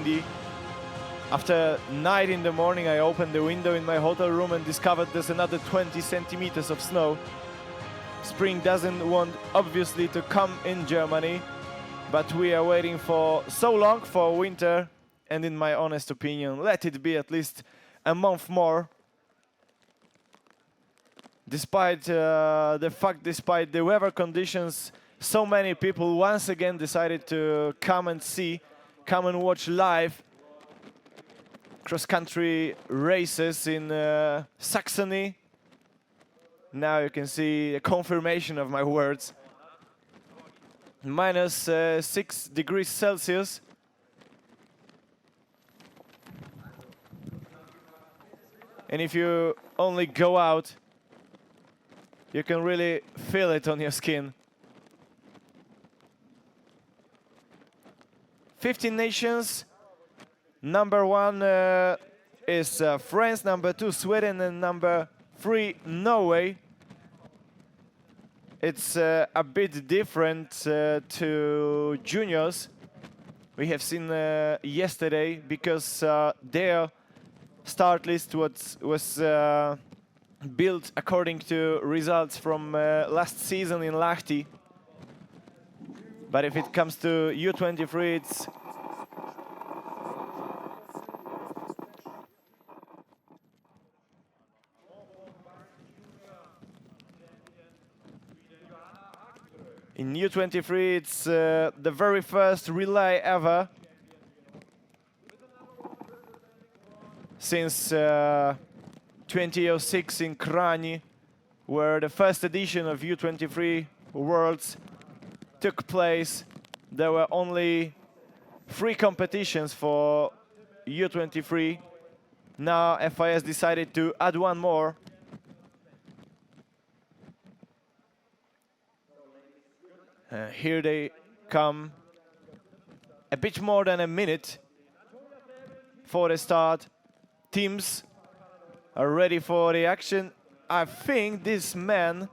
windy. After 9 in the morning, I opened the window in my hotel room and discovered there's another 20 centimeters of snow. Spring doesn't want, obviously, to come in Germany, but we are waiting for so long for winter, and in my honest opinion, let it be at least a month more. Despite despite the weather conditions, so many people once again decided to come and watch live cross-country races in Saxony. Now you can see a confirmation of my words. Minus 6 degrees Celsius. And if you only go out, you can really feel it on your skin. 15 nations. Number 1 is France, number 2 Sweden, and number 3 Norway. It's a bit different to juniors. We have seen yesterday, because their start list was built according to results from last season in Lahti. But if it comes to U23, it's in U23, it's the very first relay ever since 2006 in Krani, where the first edition of U23 Worlds took place. There were only 3 competitions for U23. Now FIS decided to add one more. Here they come. A bit more than a minute for the start. Teams are ready for the action. I think this man,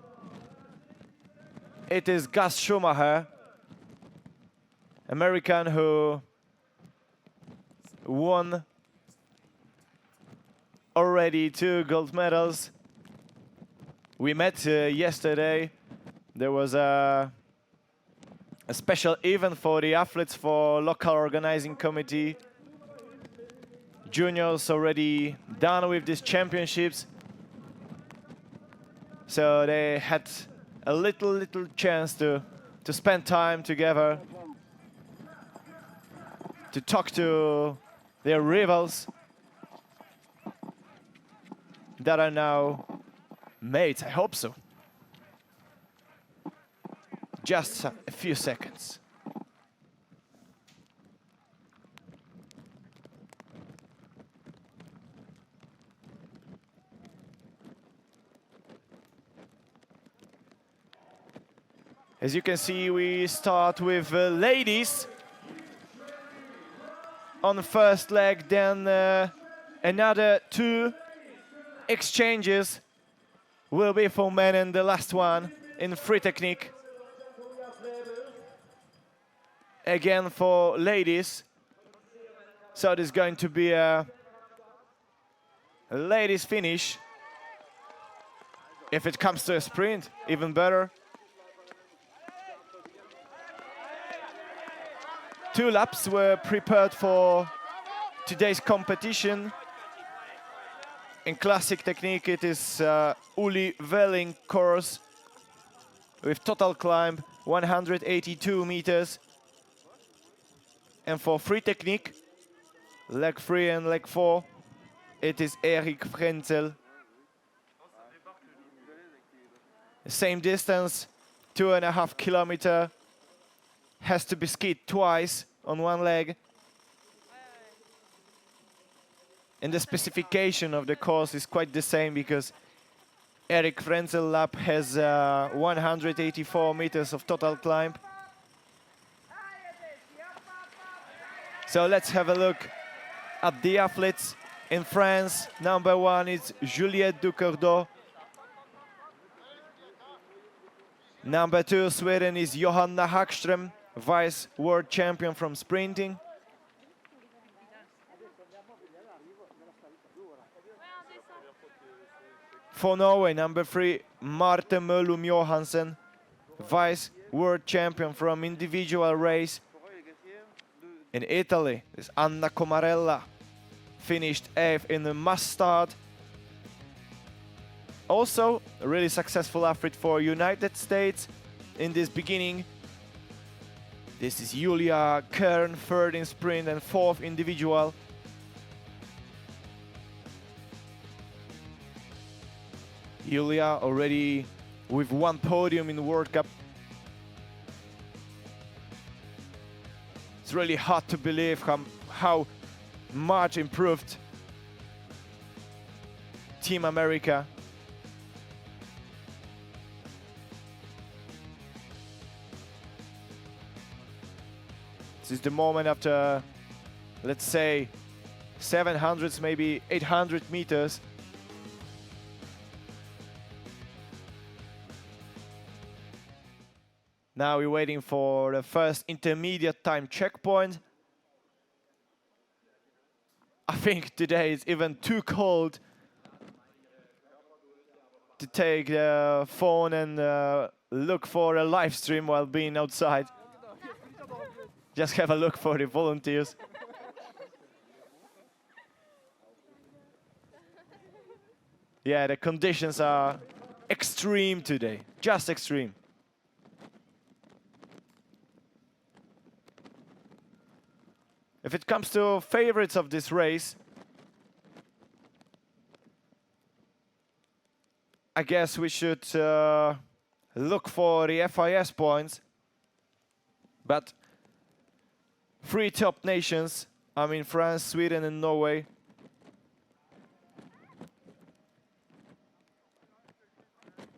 it is Gus Schumacher, American, who won already 2 gold medals. We met yesterday. There was a special event for the athletes for local organizing committee. Juniors already done with these championships, so they had a little chance to spend time together, to talk to their rivals that are now mates. I hope so. Just a few seconds. As you can see, we start with ladies on the first leg, then another 2 exchanges will be for men, and the last one in free technique. Again for ladies. So there's going to be a ladies finish. If it comes to a sprint, even better. 2 laps were prepared for today's competition. In classic technique, it is Uli Welling course with total climb 182 meters. And for free technique, leg 3 and leg 4, it is Erik Frenzel. The same distance, 2.5 kilometers. Has to be skied twice on one leg. And the specification of the course is quite the same, because Erik Frenzel lap has 184 meters of total climb. So let's have a look at the athletes. In France, number 1 is Juliette Ducourdeau. Number 2, Sweden, is Johanna Hackström, vice world champion from sprinting. For Norway, number 3, Marte Møllum Johansen, vice world champion from individual race. In Italy, this Anna Comarella finished 8th in the mass start. Also, a really successful athlete for United States in this beginning. This is Julia Kern, 3rd in sprint and 4th individual. Julia already with 1 podium in the World Cup. It's really hard to believe how much improved Team America. This is the moment after, let's say, 700s, maybe 800 meters. Now we're waiting for the first intermediate time checkpoint. I think today it's even too cold to take the phone and look for a live stream while being outside. Just have a look for the volunteers. Yeah, the conditions are extreme today, just extreme. If it comes to favorites of this race, I guess we should look for the FIS points. But 3 top nations, I mean France, Sweden and Norway,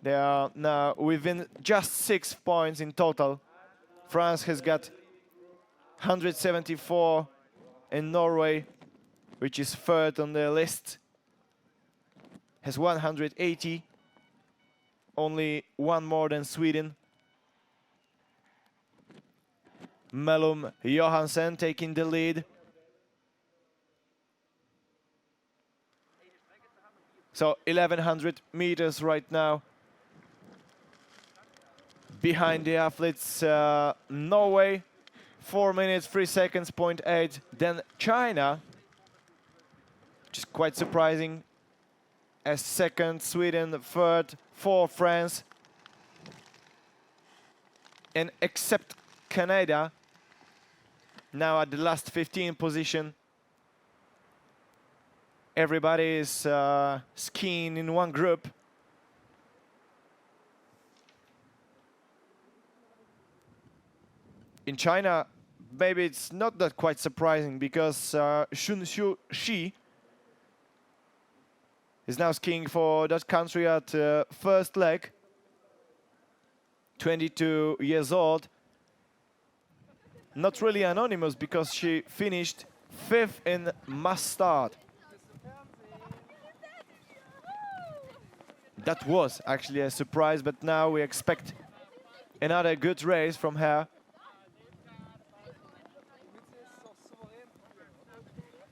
they are now within just 6 points in total. France has got 174 and Norway, which is 3rd on the list, has 180, only 1 more than Sweden. Møllum Johansen taking the lead. So 1100 meters right now. Behind the athletes, Norway, 4 minutes, 3 seconds, 0.8. Then China, which is quite surprising, as 2nd, Sweden 3rd, 4th, France. And except Canada, now at the last 15 position. Everybody is skiing in one group. In China, maybe it's not that quite surprising because Shunxiu Shi is now skiing for that country at first leg, 22 years old. Not really anonymous because she finished 5th in mass start. That was actually a surprise, but now we expect another good race from her.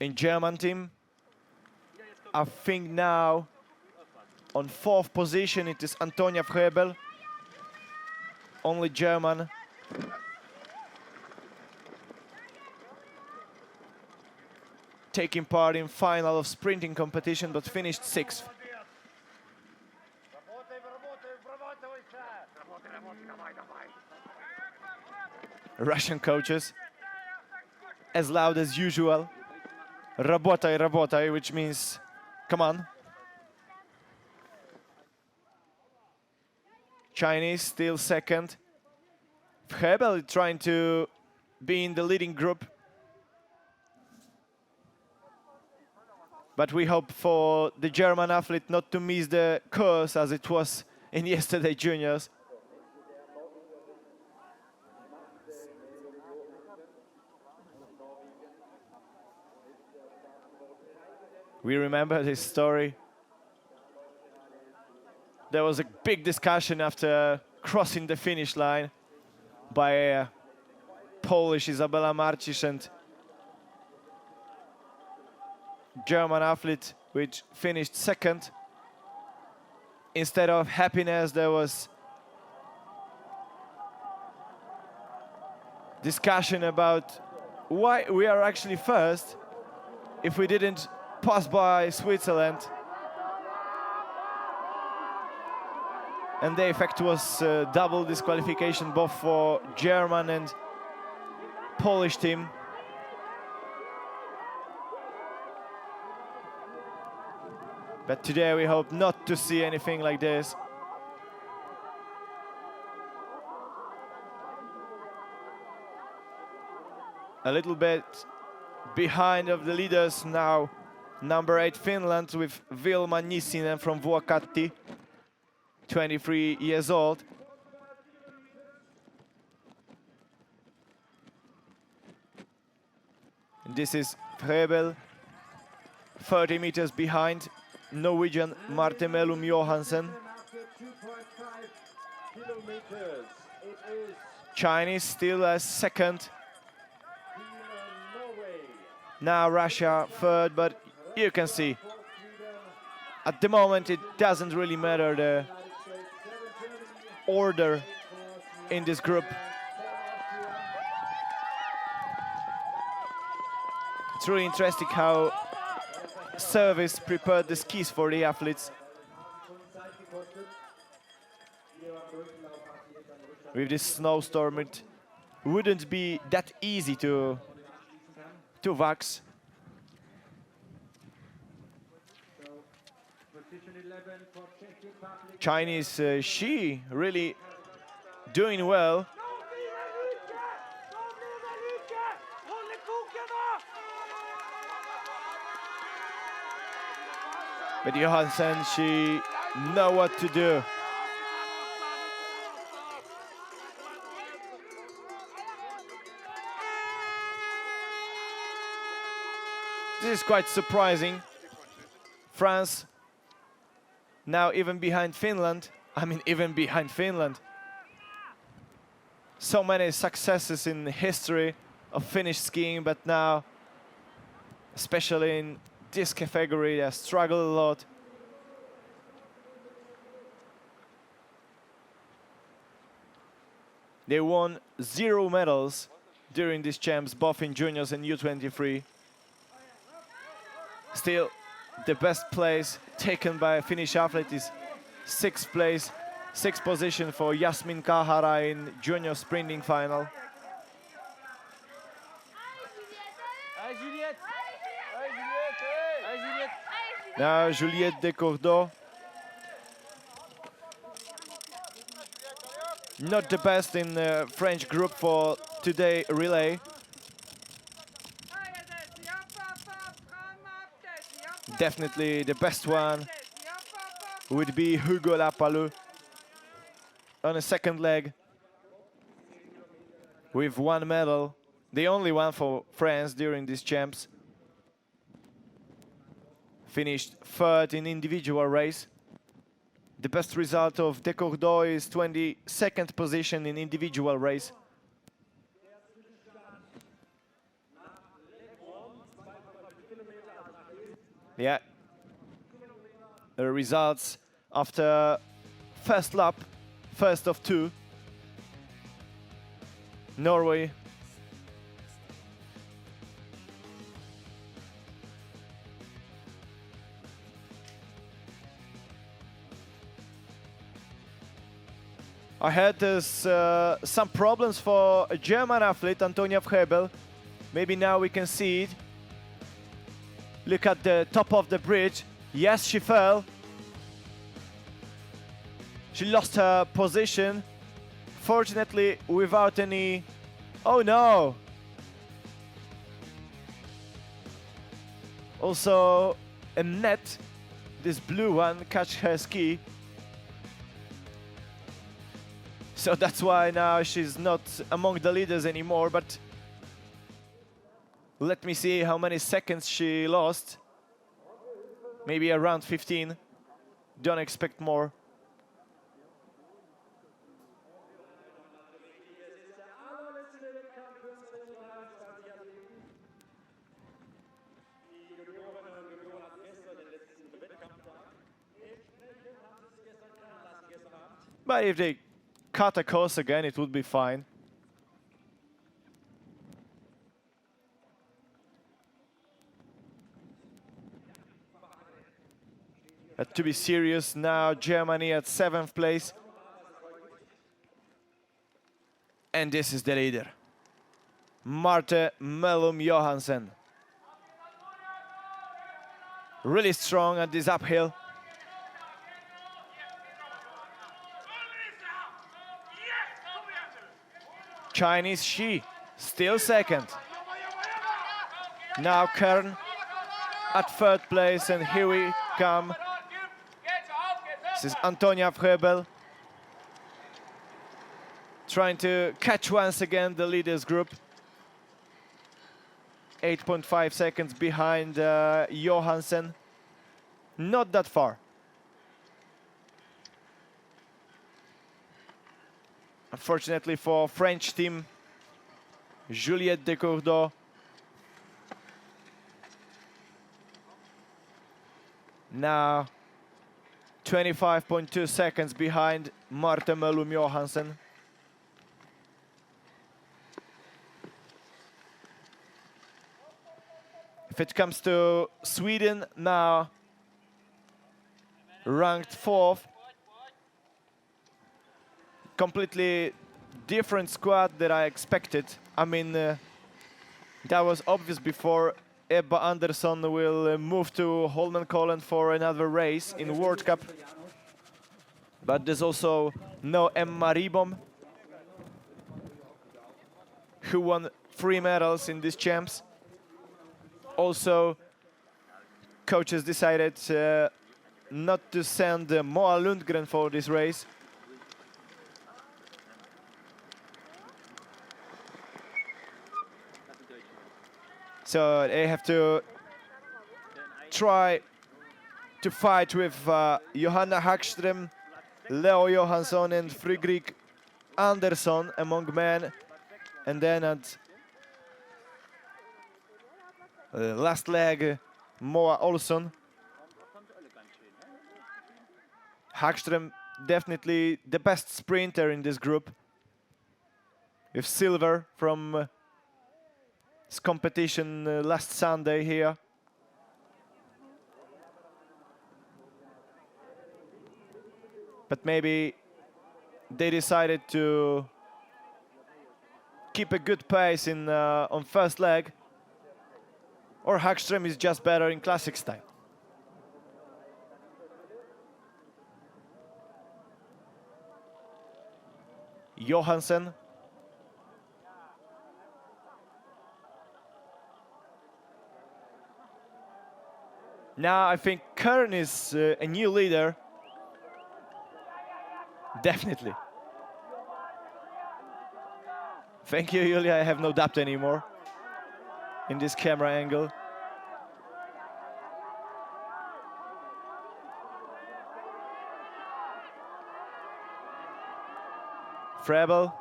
In German team, I think now on 4th position it is Antonia Frebel, only German. Taking part in final of sprinting competition, but finished 6th. Russian coaches, as loud as usual. Работай, работай, which means, come on. Chinese still 2nd. Frebel trying to be in the leading group. But we hope for the German athlete not to miss the course as it was in yesterday juniors. We remember this story. There was a big discussion after crossing the finish line by Polish Izabela Marcisz and German athlete which finished second. Instead of happiness, there was discussion about why we are actually first if we didn't pass by Switzerland. And the effect was double disqualification both for German and Polish team. But today we hope not to see anything like this. A little bit behind of the leaders now. Number 8 Finland with Vilma Nissinen from Vuokatti, 23 years old. And this is Frebel, 30 meters behind Norwegian Marte Melum Johansen. Chinese still as second. Now Russia third, but you can see at the moment it doesn't really matter the order in this group. It's really interesting how service prepared the skis for the athletes. With this snowstorm, it wouldn't be that easy to wax. Chinese ski really doing well. But Johansen, she know what to do. This is quite surprising. France now even behind Finland. I mean, even behind Finland. So many successes in the history of Finnish skiing, but now, especially in this category, they struggle a lot. They won 0 medals during these champs, both in juniors and U23. Still, the best place taken by a Finnish athlete is 6th place, 6th position for Jasmin Kahara in junior sprinting final. Now Juliette Descourdeaux. Not the best in the French group for today relay. Definitely the best one would be Hugo Lapalou on a second leg with 1 medal, the only one for France during these champs. Finished 3rd in individual race. The best result of Descourdeaux is 22nd position in individual race. Yeah, the results after first lap, first of 2. Norway. I heard there's some problems for a German athlete, Antonia Frebel. Maybe now we can see it. Look at the top of the bridge. Yes, she fell. She lost her position. Fortunately, without any... Oh no! Also, a net, this blue one, catch her ski. So that's why now she's not among the leaders anymore, but let me see how many seconds she lost. Maybe around 15. Don't expect more. But if they cut a course again, it would be fine. But to be serious now, Germany at 7th place. And this is the leader, Marte Mellum Johansen. Really strong at this uphill. Chinese Shi, still second. Now Kern at 3rd place, and here we come. This is Antonia Vrebel, trying to catch once again the leaders group. 8.5 seconds behind Johansen. Not that far. Unfortunately for French team, Juliette Decourdeau now 25.2 seconds behind Marte Mellum Johansen. If it comes to Sweden now, ranked 4th. Completely different squad that I expected. I mean, that was obvious before. Ebba Andersson will move to Holmenkollen for another race in World Cup. But there's also no Emma Ribom, who won 3 medals in these champs. Also, coaches decided not to send Moa Lundgren for this race. So they have to try to fight with Johanna Hagström, Leo Johansson and Fredrik Andersson among men. And then at last leg, Moa Olsson. Hagström definitely the best sprinter in this group, with silver from this competition last Sunday here. But maybe they decided to keep a good pace in on first leg, or Hagström is just better in classic style. Johansen. Now I think Kern is a new leader. Definitely. Thank you, Julia. I have no doubt anymore in this camera angle. Frebel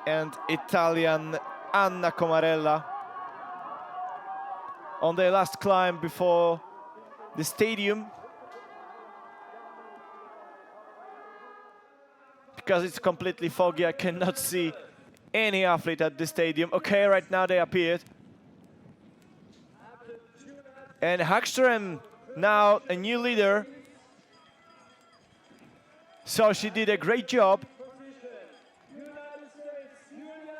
and Italian Anna Comarella on their last climb before the stadium. Because it's completely foggy, I cannot see any athlete at the stadium. Okay, right now they appeared. And Hagström, now a new leader. So she did a great job.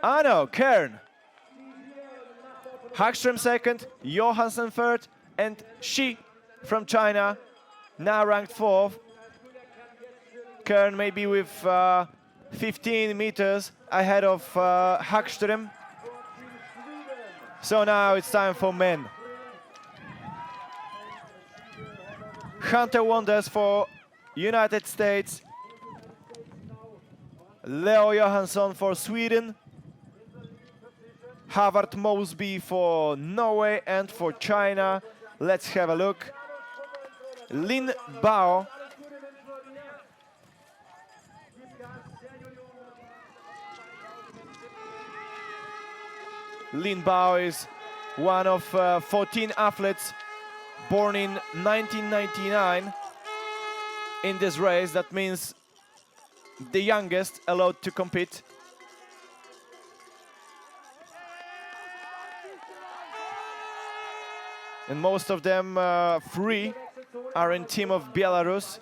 Ah no, Kern. Hagström second, Johansen third, and Shi from China, now ranked 4th. Kern maybe with 15 meters ahead of Hagström. So now it's time for men. Hunter Wonders for United States. Leo Johansson for Sweden. Havard Mosby for Norway, and for China, let's have a look. Lin Bao. Lin Bao is one of 14 athletes born in 1999. in this race. That means the youngest allowed to compete. And most of them, 3, are in team of Belarus.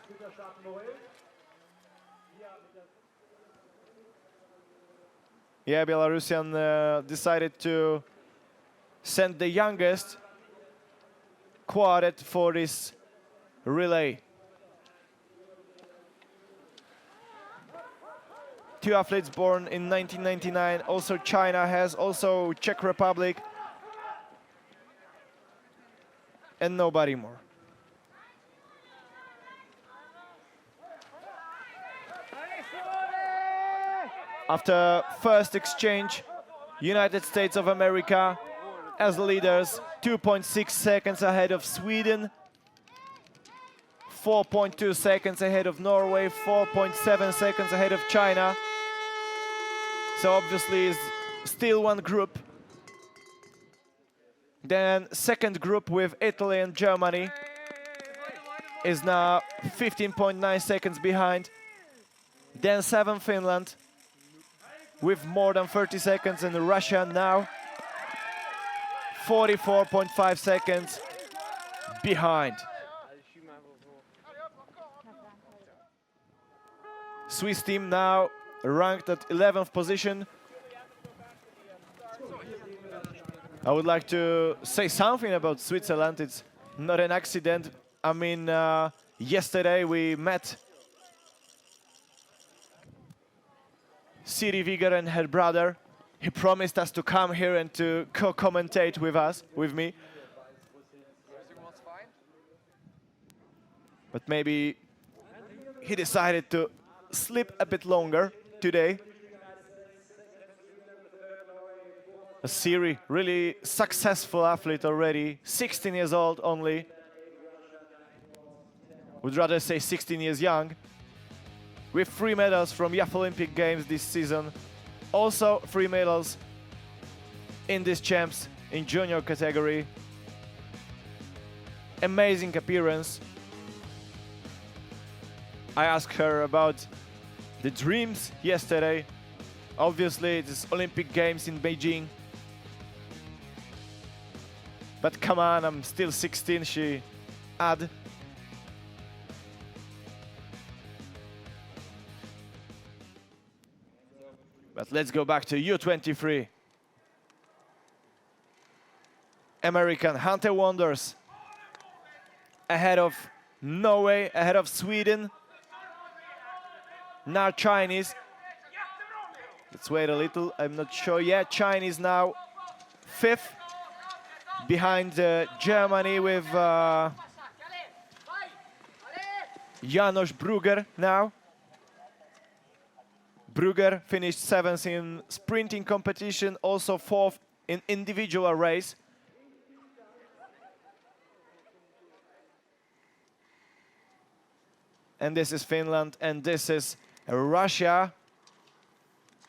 Yeah, Belarusian decided to send the youngest quartet for this relay. 2 athletes born in 1999. Also China has, also Czech Republic. And nobody more. After first exchange, United States of America as leaders, 2.6 seconds ahead of Sweden, 4.2 seconds ahead of Norway, 4.7 seconds ahead of China. So obviously it's still one group. Then second group with Italy and Germany is now 15.9 seconds behind. Then 7 Finland with more than 30 seconds, and Russia now 44.5 seconds behind. Swiss team now ranked at 11th position. I would like to say something about Switzerland. It's not an accident. I mean, yesterday we met Siri Viger and her brother. He promised us to come here and to co-commentate with me. But maybe he decided to sleep a bit longer today. Siri, really successful athlete already, 16 years old only. Would rather say 16 years young. With 3 medals from Youth Olympic Games this season. Also 3 medals in these champs in junior category. Amazing appearance. I asked her about the dreams yesterday. Obviously, it is Olympic Games in Beijing. But come on, I'm still 16, she added. But let's go back to U23. American Hunter Wonders ahead of Norway, ahead of Sweden. Now Chinese. Let's wait a little, I'm not sure yet. Chinese now 5th. Behind Germany with Janos Brugger now. Brugger finished 7th in sprinting competition, also 4th in individual race. And this is Finland, and this is Russia.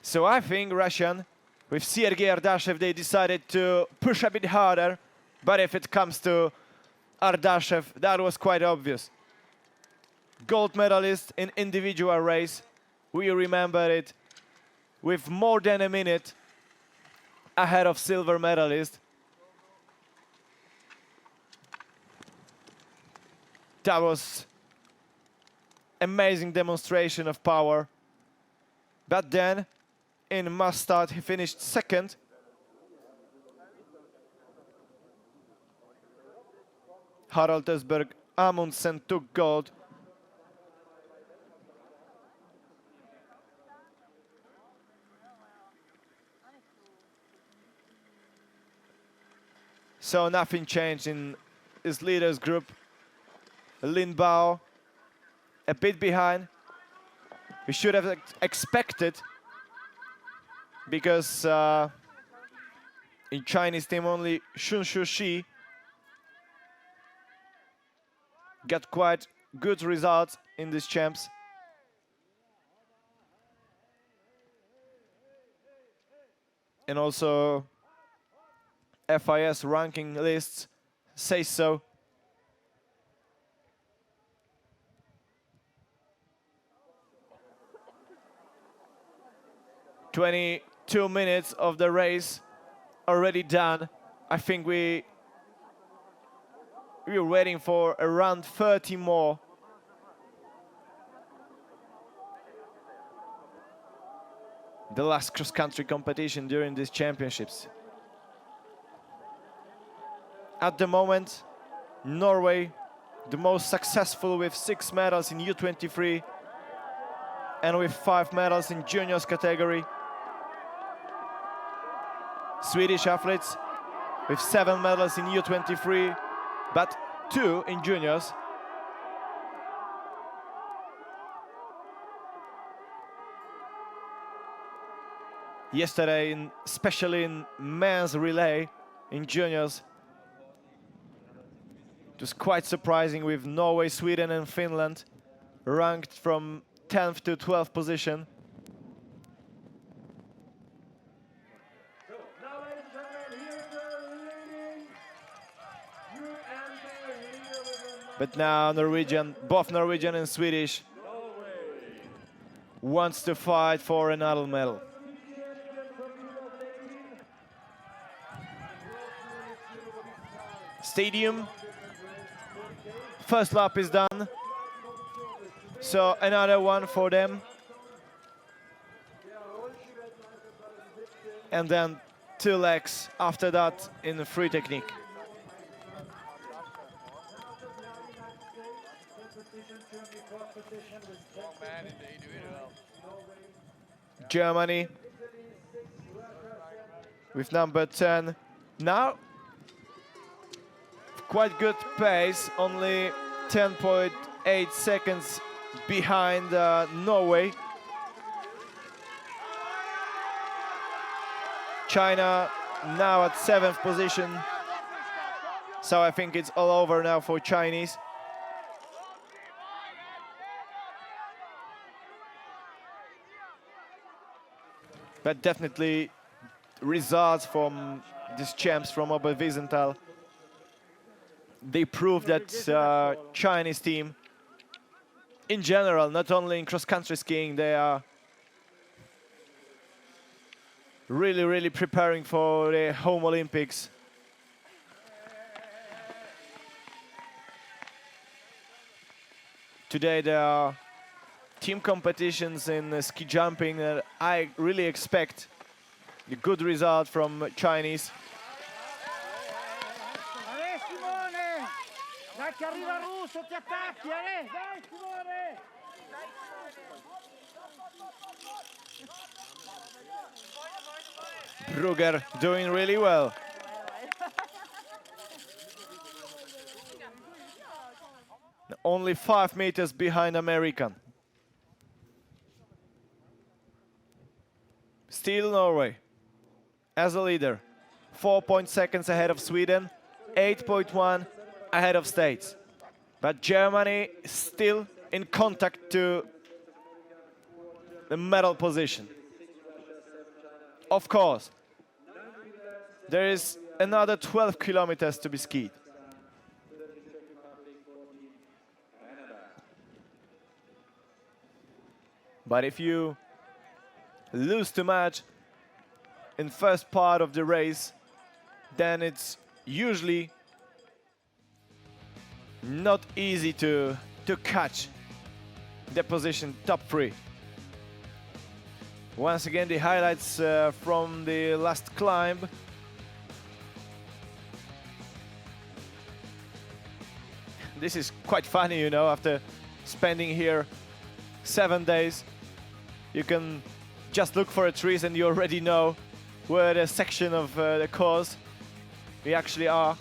So I think Russian, with Sergei Ardashev, they decided to push a bit harder. But if it comes to Ardashev, that was quite obvious. Gold medalist in individual race. We remember it with more than a minute ahead of silver medalist. That was amazing demonstration of power. But then, in mass start, he finished 2nd. Harald Ösberg Amundsen took gold. So nothing changed in his leaders group. Lin Bao a bit behind. We should have expected, because in Chinese team only Shun Shushi got quite good results in these champs. And also FIS ranking lists say so. 22 minutes of the race already done. I think we're waiting for around 30 more. The last cross-country competition during these championships. At the moment, Norway, the most successful with 6 medals in U23 and with 5 medals in juniors category. Swedish athletes with 7 medals in U23, but 2 in juniors. Yesterday, especially in men's relay in juniors, it was quite surprising with Norway, Sweden and Finland ranked from 10th to 12th position. But now both Norwegian and Swedish wants to fight for another medal. Stadium. First lap is done. So another one for them. And then 2 legs after that in the free technique. Germany with number 10. Now, quite good pace, only 10.8 seconds behind Norway. China now at 7th position. So I think it's all over now for Chinese. But definitely results from these champs from Oberwiesenthal. They prove that Chinese team, in general, not only in cross-country skiing, they are really preparing for the home Olympics. Today there are team competitions in ski jumping that I really expect a good result from Chinese. Brugger doing really well. Only 5 meters behind American. Still Norway as a leader. 4 seconds ahead of Sweden, 8.1 ahead of States. But Germany still in contact to the medal position. Of course, there is another 12 kilometers to be skied. But if you lose too much in first part of the race, then it's usually not easy to catch the position top 3. Once again, the highlights from the last climb. This is quite funny, you know, after spending here 7 days, you can just look for the trees and you already know where the section of the course we actually are.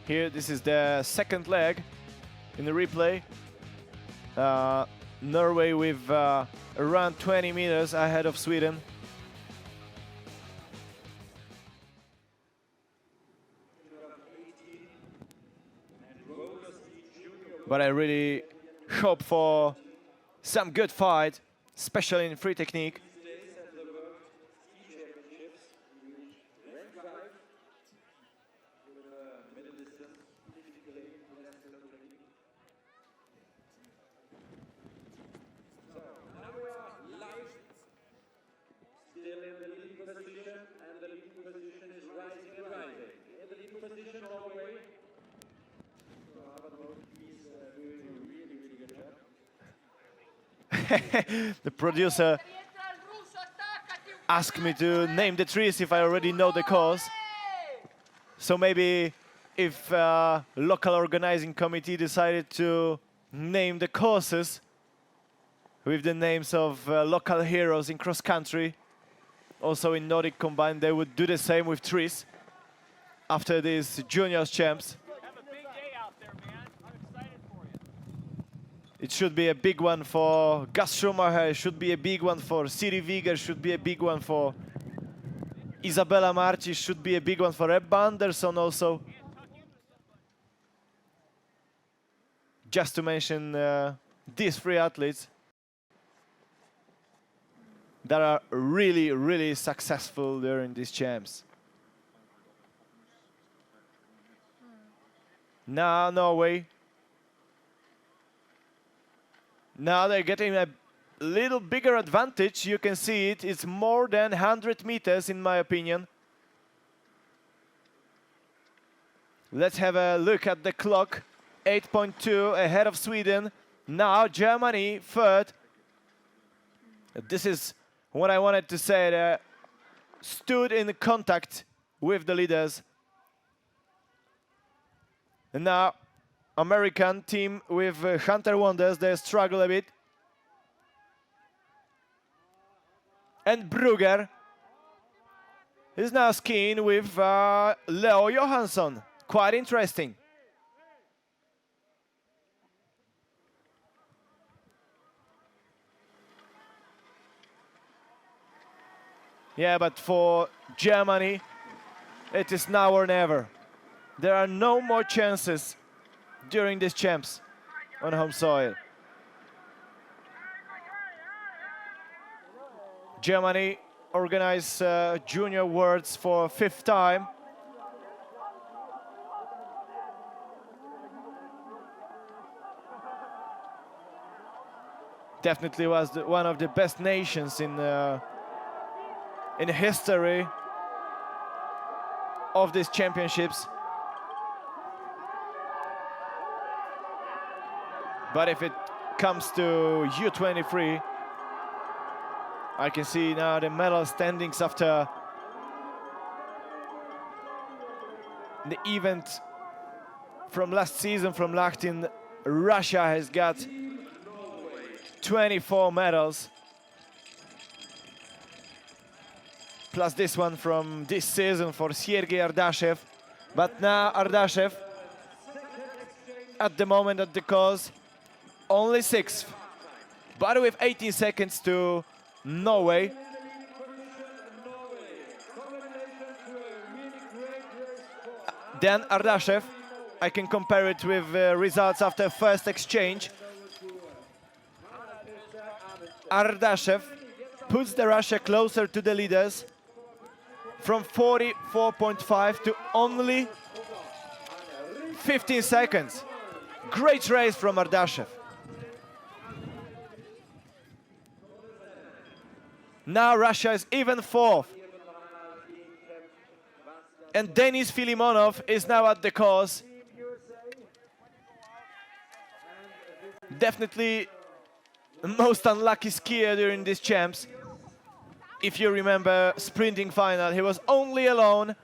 Here, this is the second leg in the replay. Norway with around 20 meters ahead of Sweden. But I really hope for some good fight, especially in free technique. The producer asked me to name the trees if I already know the course. So maybe if local organizing committee decided to name the courses with the names of local heroes in cross country, also in Nordic combined, they would do the same with trees after these juniors champs. It should be a big one for Gus Schumacher, it should be a big one for Siri Viger, should be a big one for Isabella Marci, should be a big one for Ebba Andersson also. Just to mention these three athletes that are really, really successful during these champs. Now Norway. Now they're getting a little bigger advantage. You can see it. It's more than 100 meters, in my opinion. Let's have a look at the clock. 8.2 ahead of Sweden. Now Germany third. This is what I wanted to say. Stood in contact with the leaders. And now American team with Hunter Wonders, they struggle a bit. And Brugger is now skiing with Leo Johansson. Quite interesting. Yeah, but for Germany, it is now or never. There are no more chances during these champs on home soil. Germany organize Junior Worlds for 5th time. Definitely was one of the best nations in history of these championships. But if it comes to U23, I can see now the medal standings after the event from last season from Lahtin. Russia has got 24 medals, plus this one from this season for Sergei Ardashev. But now Ardashev, at the moment at the course, only 6th, but with 18 seconds to Norway. Then Ardashev, I can compare it with results after first exchange. Ardashev puts the Russia closer to the leaders from 44.5 to only 15 seconds. Great race from Ardashev. Now Russia is even 4th. And Denis Filimonov is now at the course. Definitely the most unlucky skier during these champs. If you remember sprinting final, he was only alone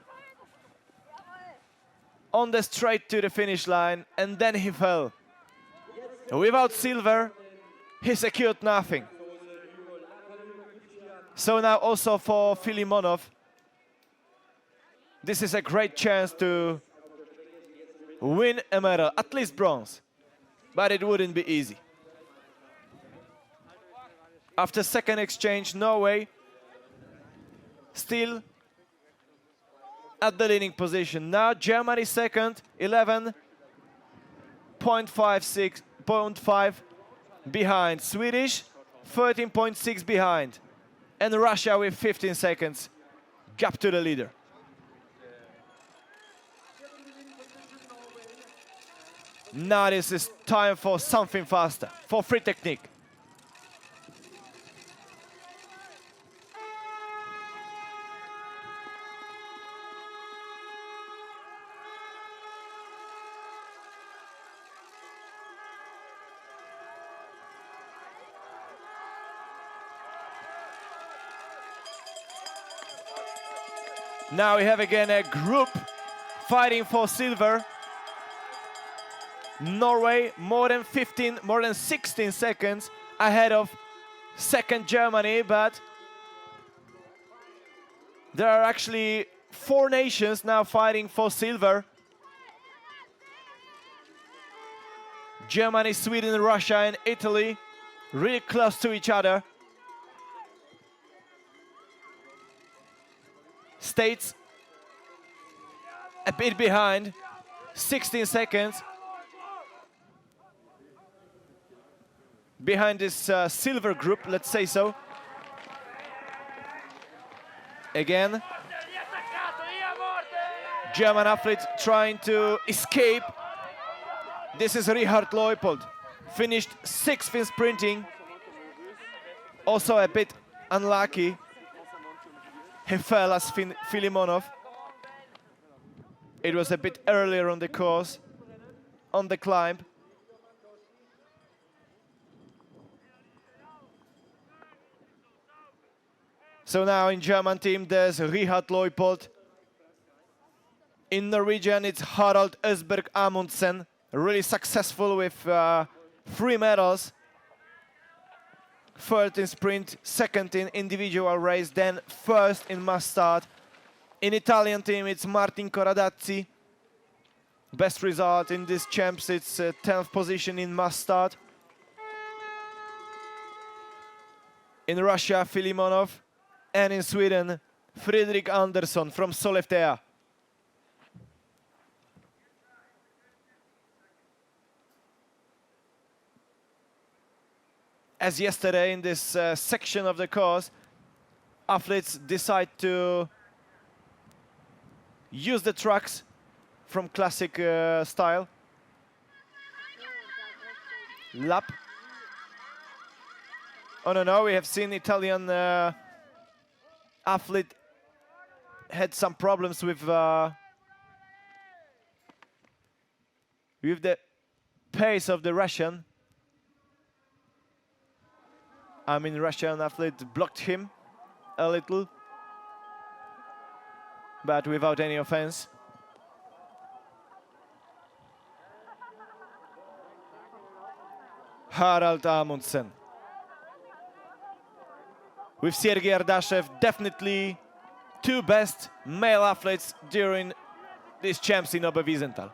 on the straight to the finish line, and then he fell. Without silver, he secured nothing. So now also for Filimonov, this is a great chance to win a medal, at least bronze, but it wouldn't be easy. After second exchange, Norway still at the leading position. Now Germany second, 11.5 behind. Swedish, 13.6 behind. And Russia with 15 seconds gap to the leader. Now this is time for something faster, for free technique. Now we have again a group fighting for silver. Norway more than 16 seconds ahead of second Germany, but there are actually 4 nations now fighting for silver. Germany, Sweden, Russia and Italy really close to each other. States a bit behind, 16 seconds behind this silver group, let's say so. Again, German athlete trying to escape. This is Richard Leupold, finished 6th in sprinting. Also a bit unlucky. He fell as Filimonov. It was a bit earlier on the course, on the climb. So now in German team there's Richard Leupold. In Norwegian it's Harald Østberg Amundsen, really successful with 3 medals. 3rd in sprint, 2nd in individual race, then 1st in mass start. In Italian team it's Martin Coradazzi. Best result in this champs, it's 10th position in mass start. In Russia, Filimonov. And in Sweden, Fredrik Andersson from Sollefteå. As yesterday in this section of the course, athletes decide to use the tracks from classic style. Lap. Oh no, we have seen Italian athlete had some problems with the pace of the Russian. I mean, Russian athlete blocked him a little, but without any offense. Harald Amundsen. With Sergei Ardashev, definitely 2 best male athletes during these champs in Oberwiesenthal.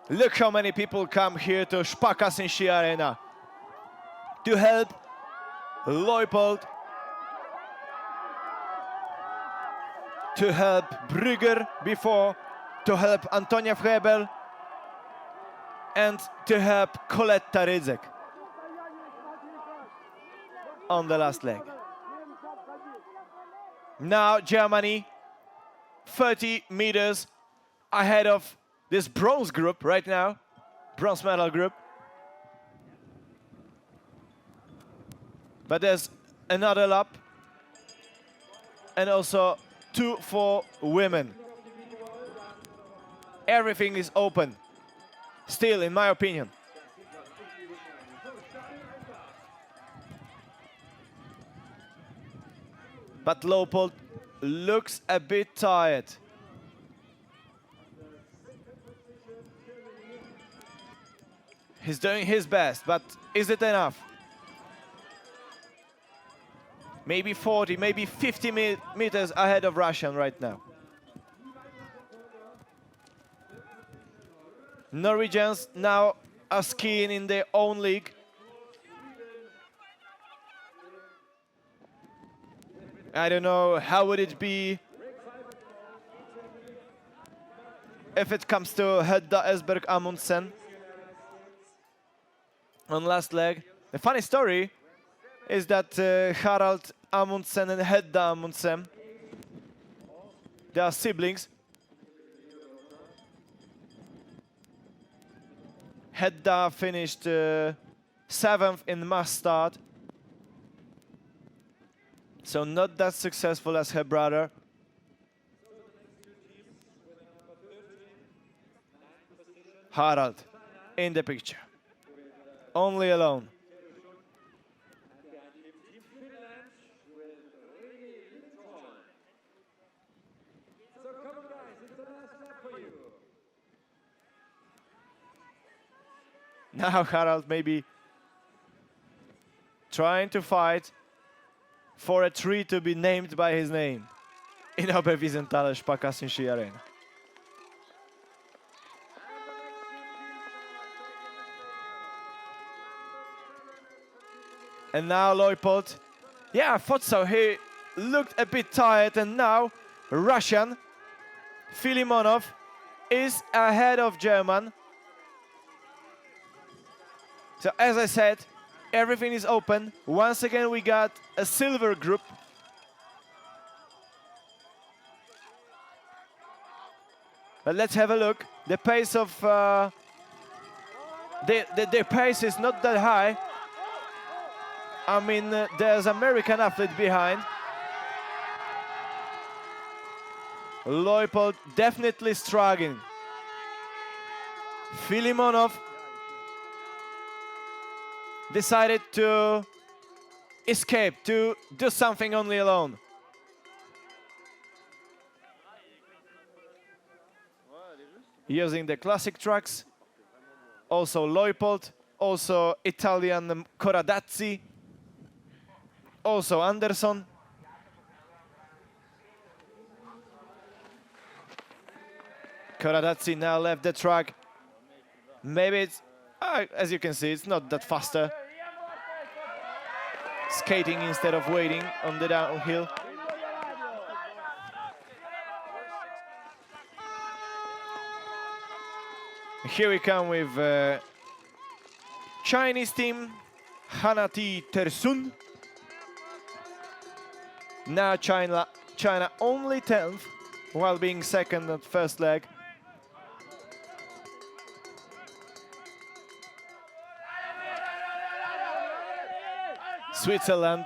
Look how many people come here to Sparkassen Ski Arena to help Leupold, to help Brügger before, to help Antonia Frebel, and to help Coletta Rydzek on the last leg. Now Germany, 30 meters ahead of this bronze group right now, bronze medal group. But there's another lap and also 2 for women. Everything is open, still, in my opinion. But Leupold looks a bit tired. He's doing his best, but is it enough? Maybe 40, maybe 50 meters ahead of Russian right now. Norwegians now are skiing in their own league. I don't know how would it be if it comes to Hedda Østberg Amundsen on last leg. The funny story is that Harald Amundsen and Hedda Amundsen, they are siblings. Hedda finished 7th in mass start, so not that successful as her brother. Harald in the picture. only alone. Now Harald maybe trying to fight for a tree to be named by his name in Oberwiesenthal Sparkassen Ski Arena. And now Leupold, yeah, I thought so. He looked a bit tired, and now Russian Filimonov is ahead of German. So as I said, everything is open. Once again, we got a silver group. But let's have a look. The pace of the pace is not that high. I mean, there's American athlete behind. Leupold definitely struggling. Filimonov decided to escape, to do something only alone. Using the classic tracks. Also Leupold, also Italian Coradazzi, also Anderson. Coradazzi now left the track. Maybe it's, as you can see, it's not that faster. Skating instead of waiting on the downhill. Here we come with Chinese team, Hanati Tersun. Now China only 10th, while being second at first leg. Switzerland,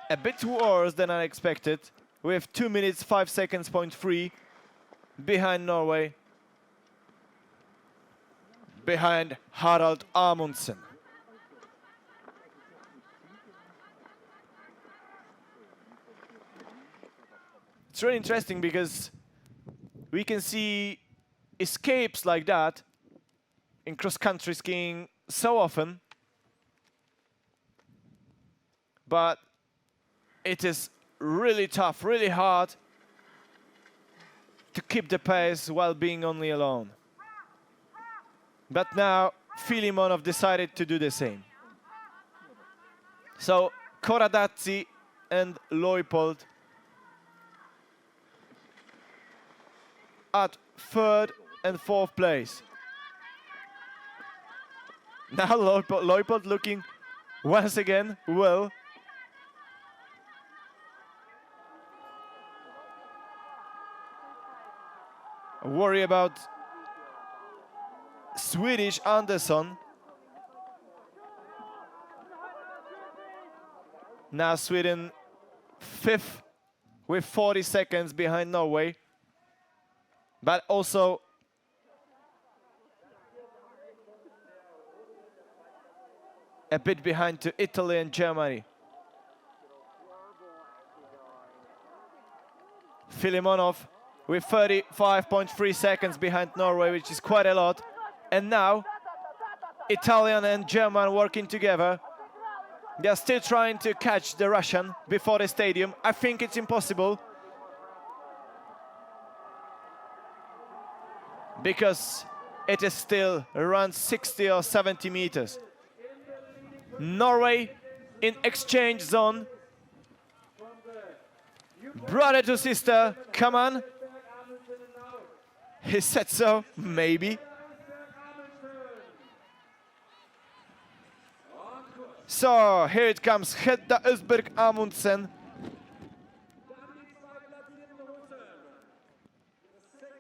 a bit worse than I expected, with 2 minutes 5 seconds, 0.3 behind Norway, behind Harald Amundsen. It's really interesting because we can see escapes like that in cross-country skiing so often, but it is really tough, really hard to keep the pace while being only alone. But now Filimonov decided to do the same. So Coradazzi and Leupold at third and fourth place. Now Leupold looking once again well. Worry about Swedish Anderson. Now Sweden fifth with 40 seconds behind Norway, but also a bit behind to Italy and Germany. Filimonov with 35.3 seconds behind Norway, which is quite a lot. And now, Italian and German working together. They are still trying to catch the Russian before the stadium. I think it's impossible, because it is still around 60 or 70 meters. Norway in exchange zone. Brother to sister, come on. He said so, maybe. So here it comes, Hedda Östberg Amundsen.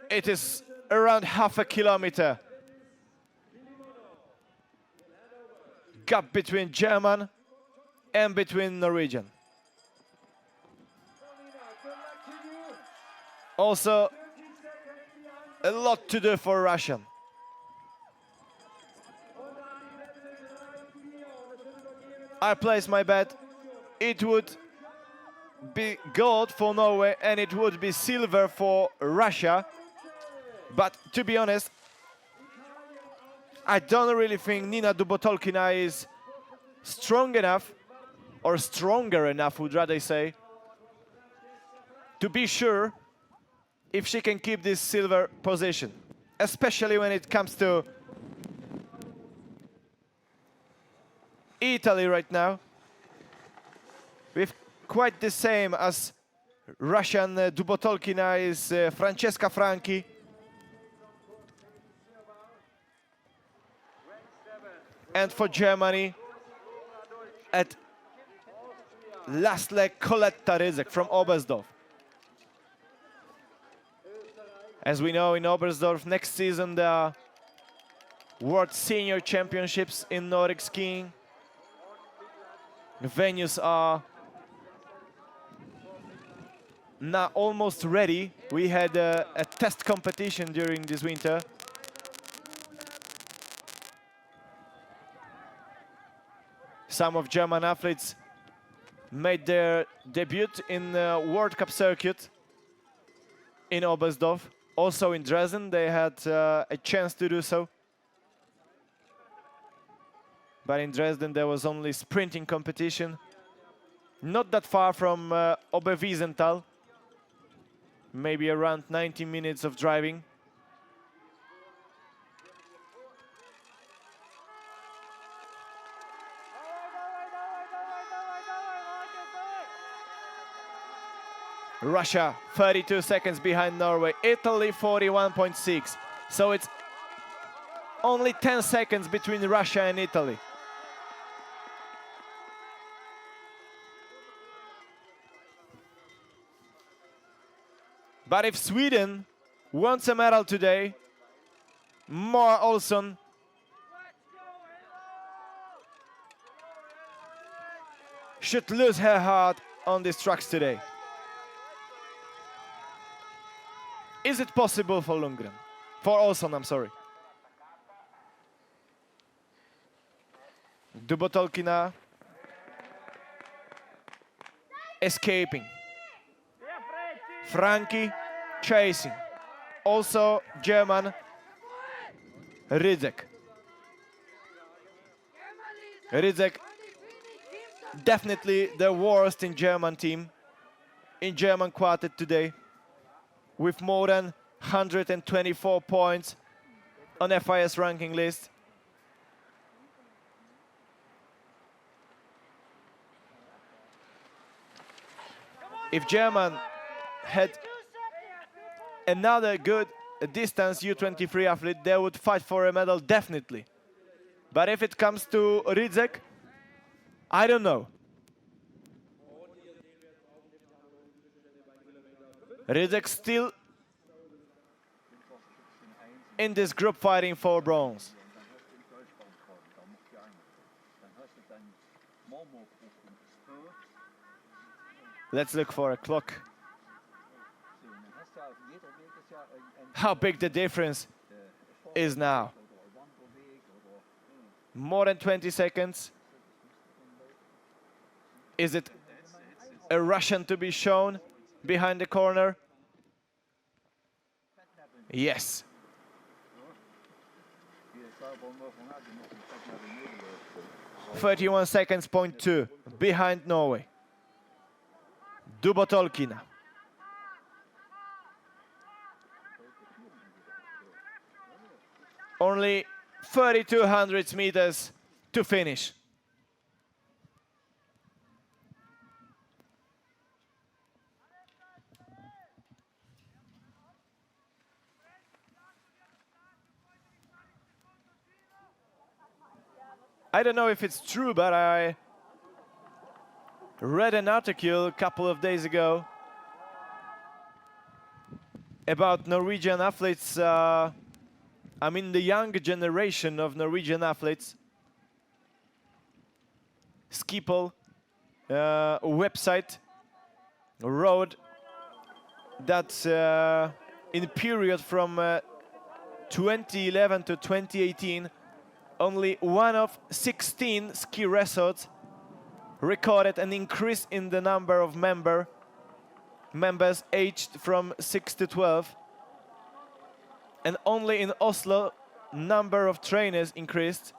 It is around half a kilometer gap between German and between Norwegian. Also, a lot to do for Russian. I place my bet. It would be gold for Norway and it would be silver for Russia. But to be honest, I don't really think Nina Dubotolkina is strong enough, or stronger enough, would rather say, to be sure if she can keep this silver position, especially when it comes to Italy right now, with quite the same as Russian Dubotolkina is Francesca Franchi. And for Germany, at last leg, Coletta Rydzek from Oberstdorf. As we know, in Oberstdorf next season there are World Senior Championships in Nordic skiing. The venues are now almost ready. We had a test competition during this winter. Some of German athletes made their debut in the World Cup circuit in Oberstdorf. Also in Dresden, they had a chance to do so. But in Dresden, there was only sprinting competition. Not that far from Oberwiesenthal. Maybe around 90 minutes of driving. Russia 32 seconds behind Norway, Italy 41.6. So it's only 10 seconds between Russia and Italy. But if Sweden wants a medal today, Moa Olsson should lose her heart on these tracks today. Is it possible for Lundgren? For Olsson, I'm sorry. Dubotolkina escaping. Franchi chasing. Also German Rydzek. Rydzek definitely the worst in German team, in German quartet today, with more than 124 points on FIS ranking list. If German had another good distance U23 athlete, they would fight for a medal definitely. But if it comes to Rydzek, I don't know. Rydzek still in this group fighting for bronze. Let's look for a clock. How big the difference is now. More than 20 seconds. Is it a Russian to be shown behind the corner? Yes. .31 seconds, .2 behind Norway. Dubotolkina. Only 3,200 meters to finish. I don't know if it's true, but I read an article a couple of days ago about Norwegian athletes, I mean the younger generation of Norwegian athletes. Skipol website wrote that in the period from 2011 to 2018, only one of 16 ski resorts recorded an increase in the number of members aged from 6 to 12. And only in Oslo, number of trainers increased.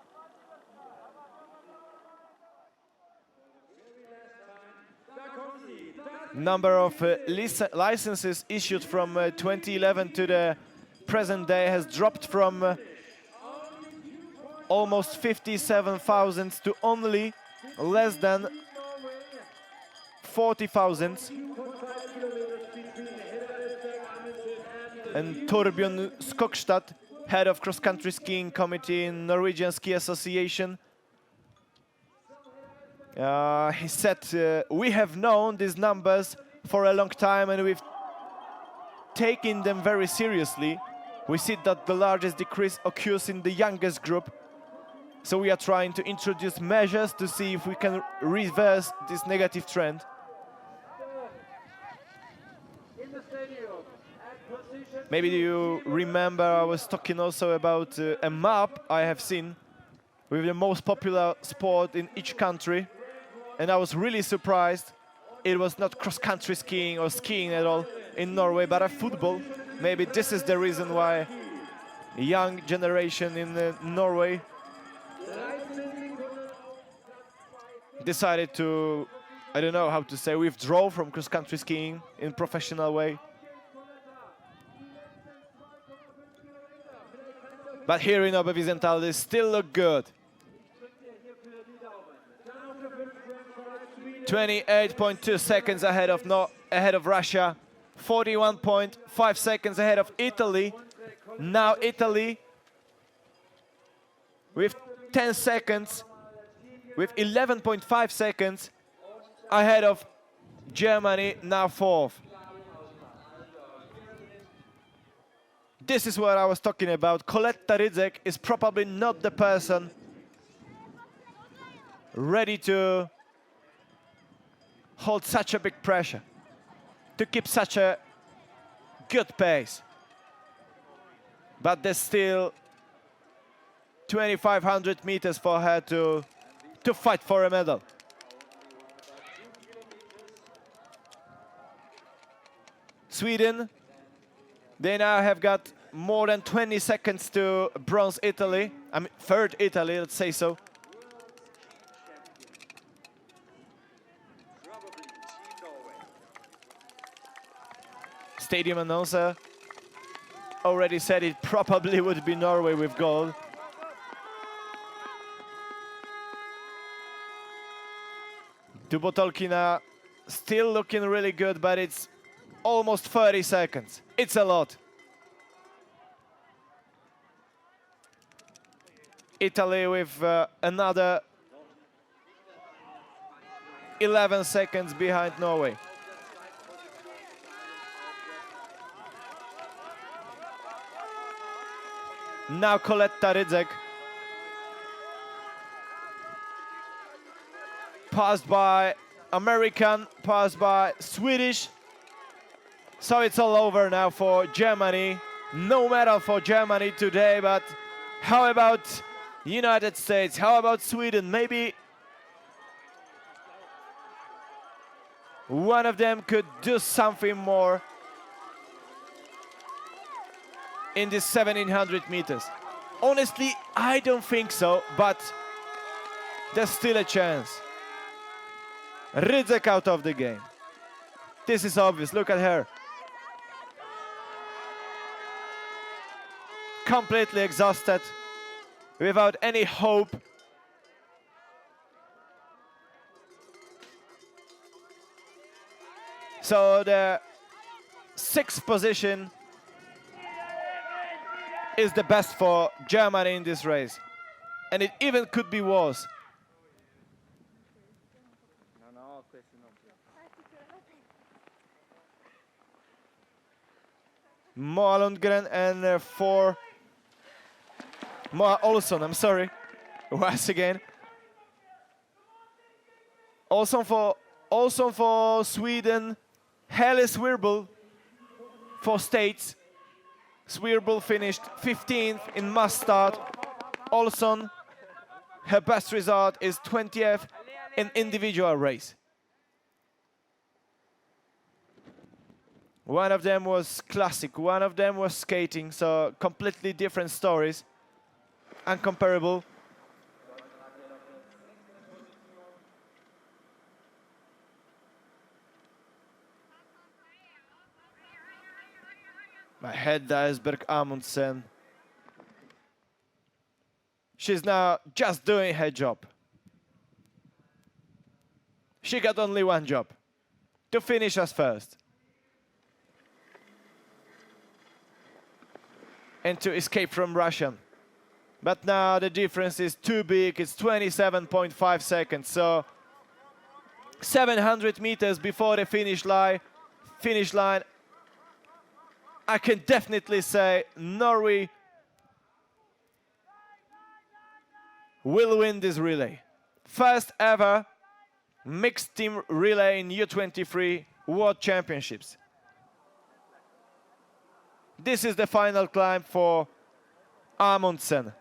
Number of licenses issued from 2011 to the present day has dropped from almost 57,000 to only less than 40,000. And Torbjørn Skogstad, head of cross-country skiing committee in Norwegian Ski Association, he said, we have known these numbers for a long time and we've taken them very seriously. We see that the largest decrease occurs in the youngest group. So we are trying to introduce measures to see if we can reverse this negative trend. Maybe you remember I was talking also about a map I have seen with the most popular sport in each country. And I was really surprised. It was not cross-country skiing or skiing at all in Norway, but football. Maybe this is the reason why young generation in Norway decided to, I don't know how to say, withdraw from cross-country skiing in professional way. But here in Oberwiesenthal, they still look good. 28.2 seconds ahead of Russia, 41.5 seconds ahead of Italy. Now Italy with 10 seconds, with 11.5 seconds ahead of Germany, now fourth. This is what I was talking about. Coletta Rydzek is probably not the person ready to hold such a big pressure, to keep such a good pace. But there's still 2,500 meters for her to fight for a medal. Sweden, they now have got more than 20 seconds to bronze Italy. I mean, third Italy, let's say so. Stadium announcer already said it probably would be Norway with gold. Dubotolkina still looking really good, but it's almost 30 seconds. It's a lot. Italy with another 11 seconds behind Norway. Now Coletta Rydzek. Passed by American, passed by Swedish. So it's all over now for Germany. No medal for Germany today, but how about United States? How about Sweden? Maybe one of them could do something more in this 1700 meters. Honestly, I don't think so, but there's still a chance. Rydzek out of the game. This is obvious, look at her. Completely exhausted, without any hope. So the sixth position is the best for Germany in this race. And it even could be worse. Moa Lundgren and Moa Olsson, I'm sorry, once again. Also for Sweden, Helle Swirbul for States. Swirbul finished 15th in mass start. Olsson, her best result is 20th an individual race. One of them was classic, one of them was skating, so completely different stories, uncomparable. Hedda Esberg Amundsen. She's now just doing her job. She got only one job, to finish us first. And to escape from Russian. But now the difference is too big, it's 27.5 seconds. So 700 meters before the finish line, I can definitely say Norway will win this relay. First ever mixed team relay in U23 World Championships. This is the final climb for Amundsen.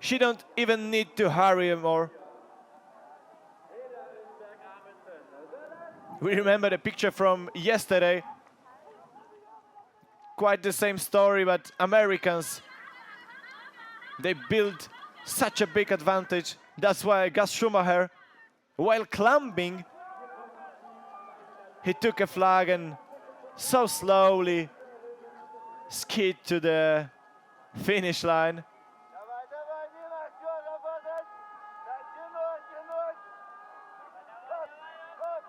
She don't even need to hurry more. We remember the picture from yesterday. Quite the same story, but Americans, they built such a big advantage. That's why Gus Schumacher, while climbing, he took a flag and so slowly skied to the finish line.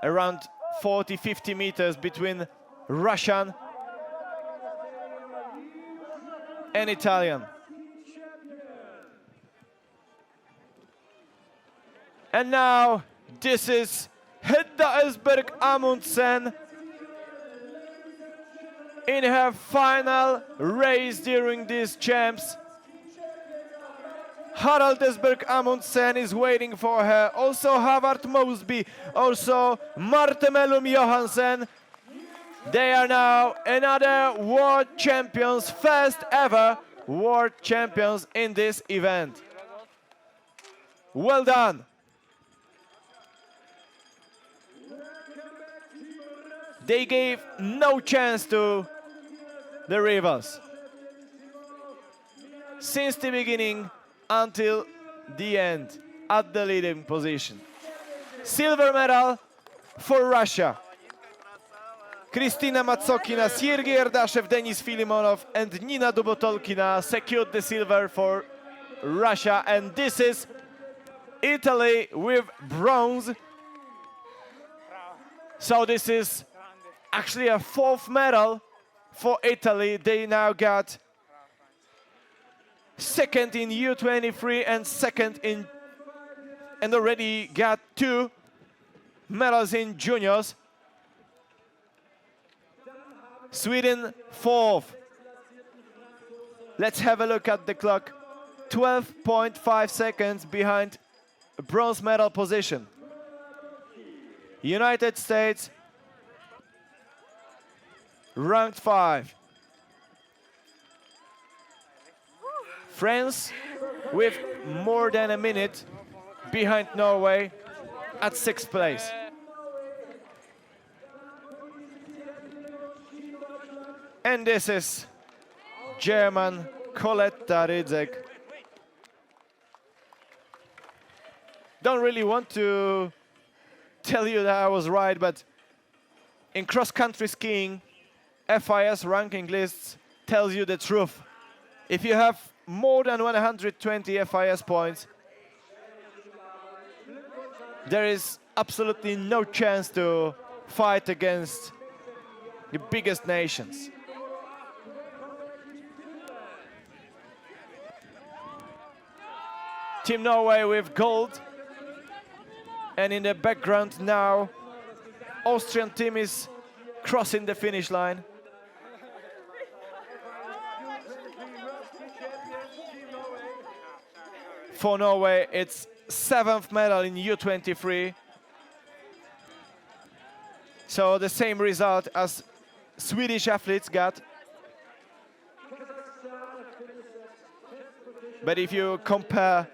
Around 40-50 meters between Russian and Italian. And now this is Hedda Esberg Amundsen in her final race during these champs. Harald Esberg Amundsen is waiting for her. Also Havard Mosby, also Marte Mellum Johansen. They are now another world champions, first ever world champions in this event. Well done. They gave no chance to the rivals. Since the beginning until the end, at the leading position. Silver medal for Russia. Kristina Matsokina, Sergei Erdashev, Denis Filimonov and Nina Dubotolkina secured the silver for Russia. And this is Italy with bronze. So this is actually a fourth medal for Italy. They now got second in U23 and second in, and already got 2 medals in juniors. Sweden fourth. Let's have a look at the clock. 12.5 seconds behind bronze medal position. United States ranked 5. France with more than a minute behind Norway at 6th place. And this is German Coletta Rydzek. Don't really want to tell you that I was right, but in cross-country skiing, FIS ranking lists tells you the truth. If you have more than 120 FIS points, there is absolutely no chance to fight against the biggest nations. Team Norway with gold. And in the background now, Austrian team is crossing the finish line. For Norway, it's 7th medal in U23. So the same result as Swedish athletes got. But if you compare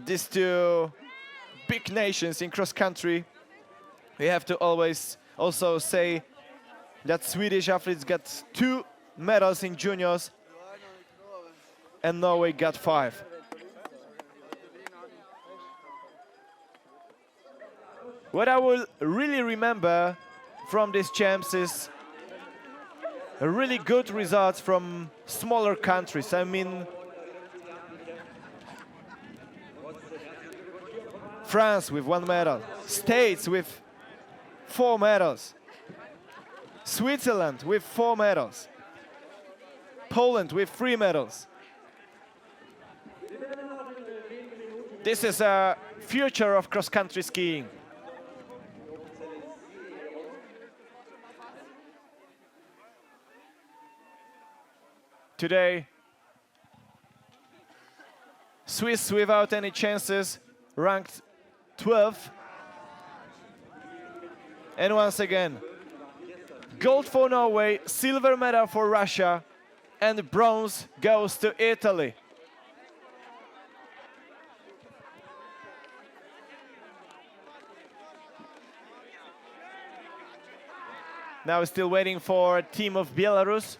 these two big nations in cross country, we have to always also say that Swedish athletes got 2 medals in juniors and Norway got 5. What I will really remember from these champs is a really good results from smaller countries. I mean, France with 1 medal, States with 4 medals, Switzerland with 4 medals, Poland with 3 medals. This is a future of cross-country skiing. Today, Swiss without any chances, ranked 12th. And once again, gold for Norway, silver medal for Russia, and bronze goes to Italy. Now we're still waiting for a team of Belarus.